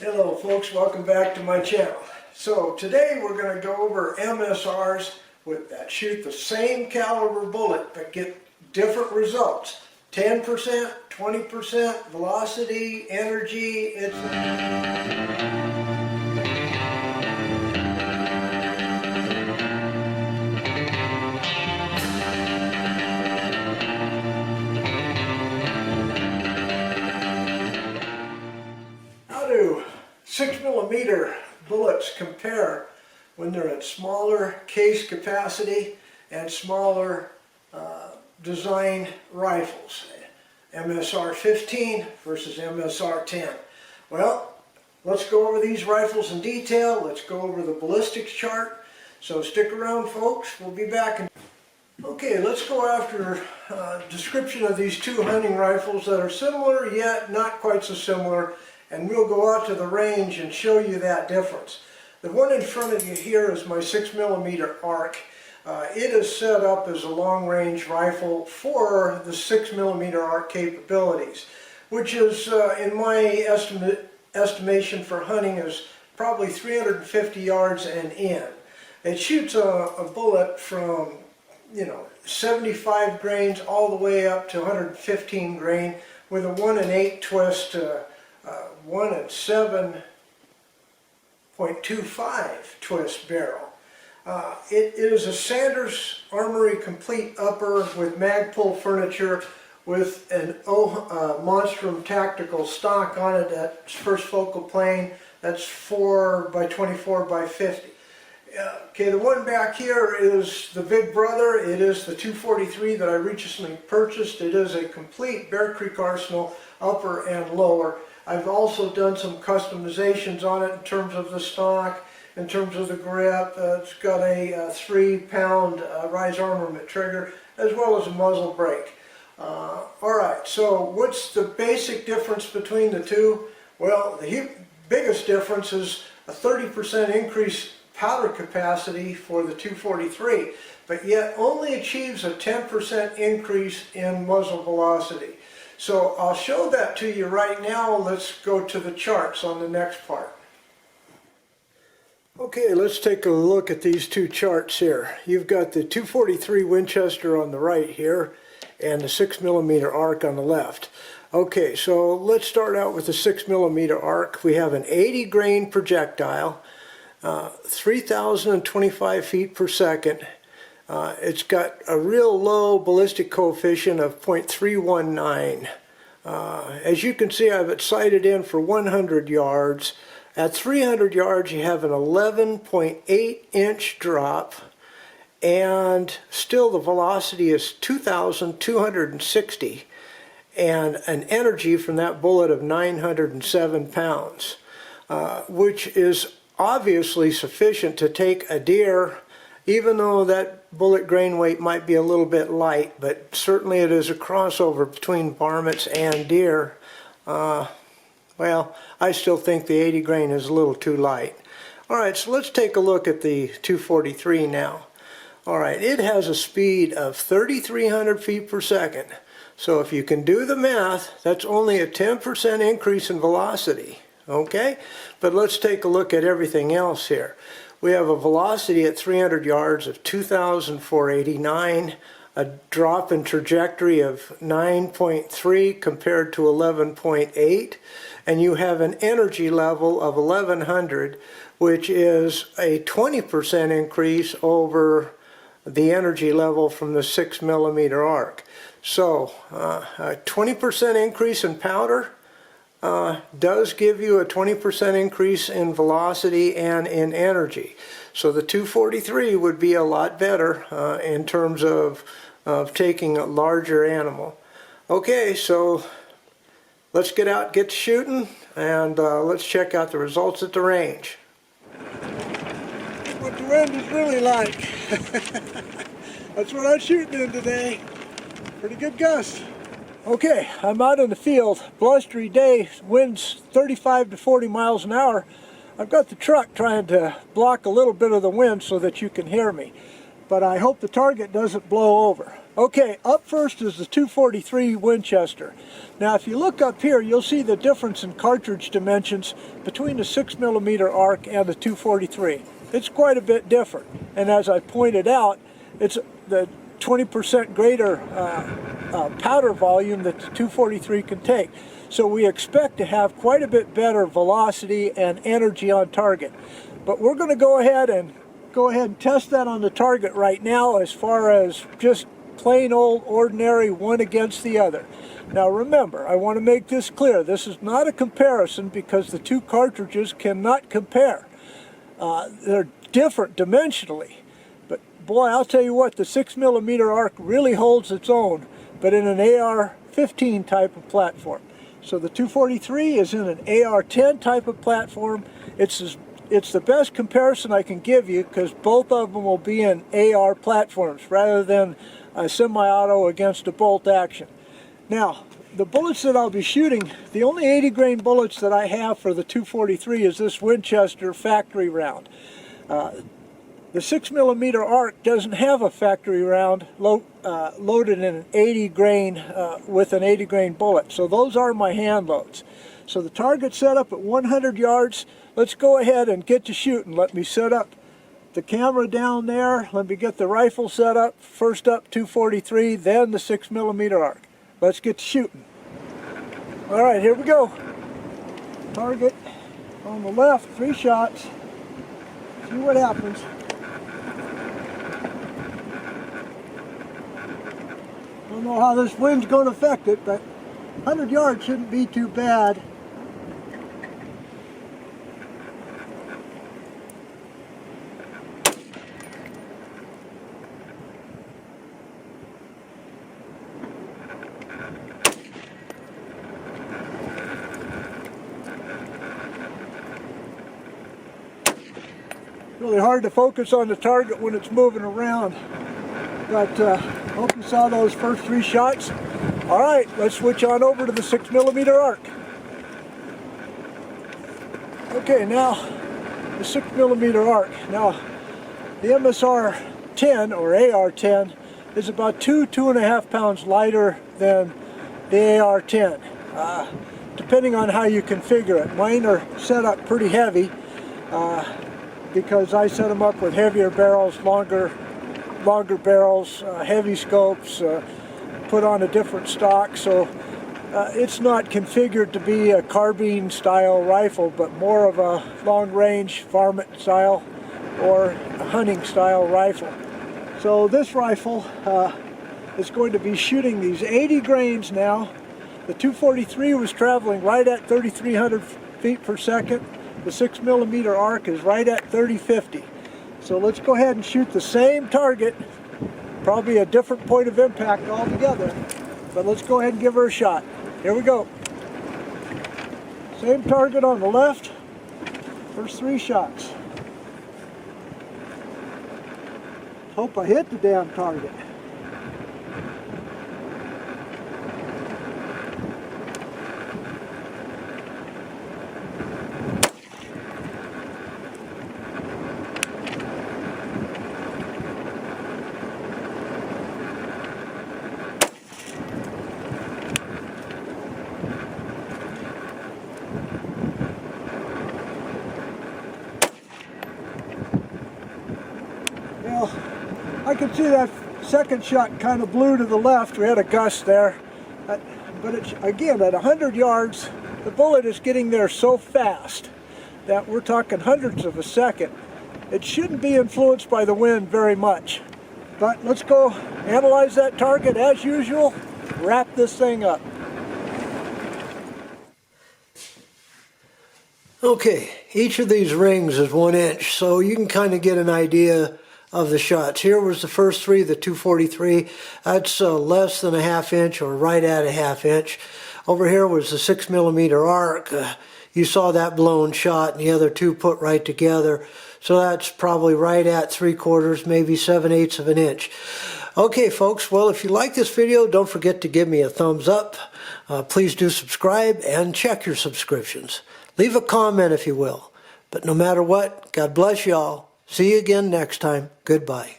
Hello folks, welcome back to my channel. So today we're going to go over MSRs that shoot the same caliber bullet but get different results. 10%, 20%, velocity, energy, How do 6mm bullets compare when they're at smaller case capacity and smaller design rifles? MSR 15 versus MSR 10. Well, let's go over these rifles in detail. Let's go over the ballistics chart. So stick around folks, we'll be back. Okay, let's go after a description of these two hunting rifles that are similar yet not quite so similar, and we'll go out to the range and show you that difference. The one in front of you here is my 6mm ARC. It is set up as a long-range rifle for the 6mm ARC capabilities, which is, in my estimation for hunting, is probably 350 yards and in. It shoots a bullet from, 75 grains all the way up to 115 grain with a 1 and 8 twist, 1 and 7.25 twist barrel. It is a Sanders Armory complete upper with Magpul furniture with an Monstrum tactical stock on it at first focal plane. That's 4 by 24 by 50. Okay, the one back here is the big brother. It is the 243 that I recently purchased. It is a complete Bear Creek Arsenal upper and lower. I've also done some customizations on it in terms of the stock, in terms of the grip. It's got a 3-pound rise armament trigger as well as a muzzle brake. Alright, so what's the basic difference between the two? Well, the biggest difference is a 30% increase powder capacity for the 243, but yet only achieves a 10% increase in muzzle velocity. So I'll show that to you right now. Let's go to the charts on the next part. Okay, let's take a look at these two charts here. You've got the 243 Winchester on the right here and the 6mm ARC on the left. Okay, so let's start out with the 6mm ARC. We have an 80 grain projectile, 3,025 feet per second. It's got a real low ballistic coefficient of 0.319. As you can see, I have it sighted in for 100 yards. At 300 yards, you have an 11.8 inch drop, and still the velocity is 2,260, and an energy from that bullet of 907 pounds, which is obviously sufficient to take a deer, even though that bullet grain weight might be a little bit light, but certainly it is a crossover between varmints and deer. Well, I still think the 80 grain is a little too light. Alright, so let's take a look at the 243 now. Alright, it has a speed of 3,300 feet per second. So if you can do the math, that's only a 10% increase in velocity. Okay, but let's take a look at everything else here. We have a velocity at 300 yards of 2,489, a drop in trajectory of 9.3 compared to 11.8, and you have an energy level of 1100, which is a 20% increase over the energy level from the 6mm ARC. So a 20% increase in powder does give you a 20% increase in velocity and in energy. So the 243 would be a lot better in terms of taking a larger animal. Okay, so let's get out, get to shooting, and let's check out the results at the range. What the wind is really like. That's what I'm shooting in today. Pretty good gust. Okay, I'm out in the field, blustery day, winds 35 to 40 miles an hour. I've got the truck trying to block a little bit of the wind so that you can hear me, but I hope the target doesn't blow over. Okay, up first is the 243 Winchester. Now if you look up here, you'll see the difference in cartridge dimensions between the 6mm arc and the 243. It's quite a bit different, and as I pointed out, it's the 20% greater powder volume that the 243 can take. So we expect to have quite a bit better velocity and energy on target. But we're going to go ahead and test that on the target right now as far as just plain old ordinary one against the other. Now remember, I want to make this clear. This is not a comparison because the two cartridges cannot compare. They're different dimensionally. But boy, I'll tell you what, the 6mm arc really holds its own, but in an AR-15 type of platform. So the 243 is in an AR-10 type of platform. It's the best comparison I can give you because both of them will be in AR platforms rather than a semi-auto against a bolt action. Now, the bullets that I'll be shooting, the only 80 grain bullets that I have for the 243 is this Winchester factory round. The 6mm arc doesn't have a factory round loaded in an 80 grain with an 80 grain bullet, so those are my hand loads. So the target's set up at 100 yards. Let's go ahead and get to shooting. Let me set up the camera down there. Let me get the rifle set up. First up 243, then the 6mm arc. Let's get to shooting. All right, here we go. Target on the left, 3 shots. See what happens. Don't know how this wind's going to affect it, but 100 yards shouldn't be too bad. Really hard to focus on the target when it's moving around, but hope you saw those first 3 shots. All right, let's switch on over to the 6mm arc. Okay, now the 6mm arc. Now the MSR 10 or AR 10 is about 2.5 pounds lighter than the AR 10, depending on how you configure it. Mine are set up pretty heavy. Because I set them up with heavier barrels, longer barrels, heavy scopes, put on a different stock, so it's not configured to be a carbine style rifle, but more of a long range varmint style or a hunting style rifle. So this rifle is going to be shooting these 80 grains now. The 243 was traveling right at 3,300 feet per second. The 6mm arc is right at 3050. So let's go ahead and shoot the same target, probably a different point of impact altogether, but let's go ahead and give her a shot. Here we go. Same target on the left, first 3 shots. Hope I hit the damn target. Well, I can see that second shot kind of blew to the left. We had a gust there. But it's, again, at 100 yards, the bullet is getting there so fast that we're talking hundreds of a second. It shouldn't be influenced by the wind very much. But let's go analyze that target as usual, wrap this thing up. Okay, each of these rings is 1 inch, so you can kind of get an idea of the shots. Here was the first 3, the 243. That's less than a 1/2 inch or right at a 1/2 inch. Over here was the 6mm arc. You saw that blown shot and the other 2 put right together. So that's probably right at 3/4, maybe 7/8 of an inch. Okay, folks, well, if you like this video, don't forget to give me a thumbs up. Please do subscribe and check your subscriptions. Leave a comment if you will. But no matter what, God bless y'all. See you again next time. Goodbye.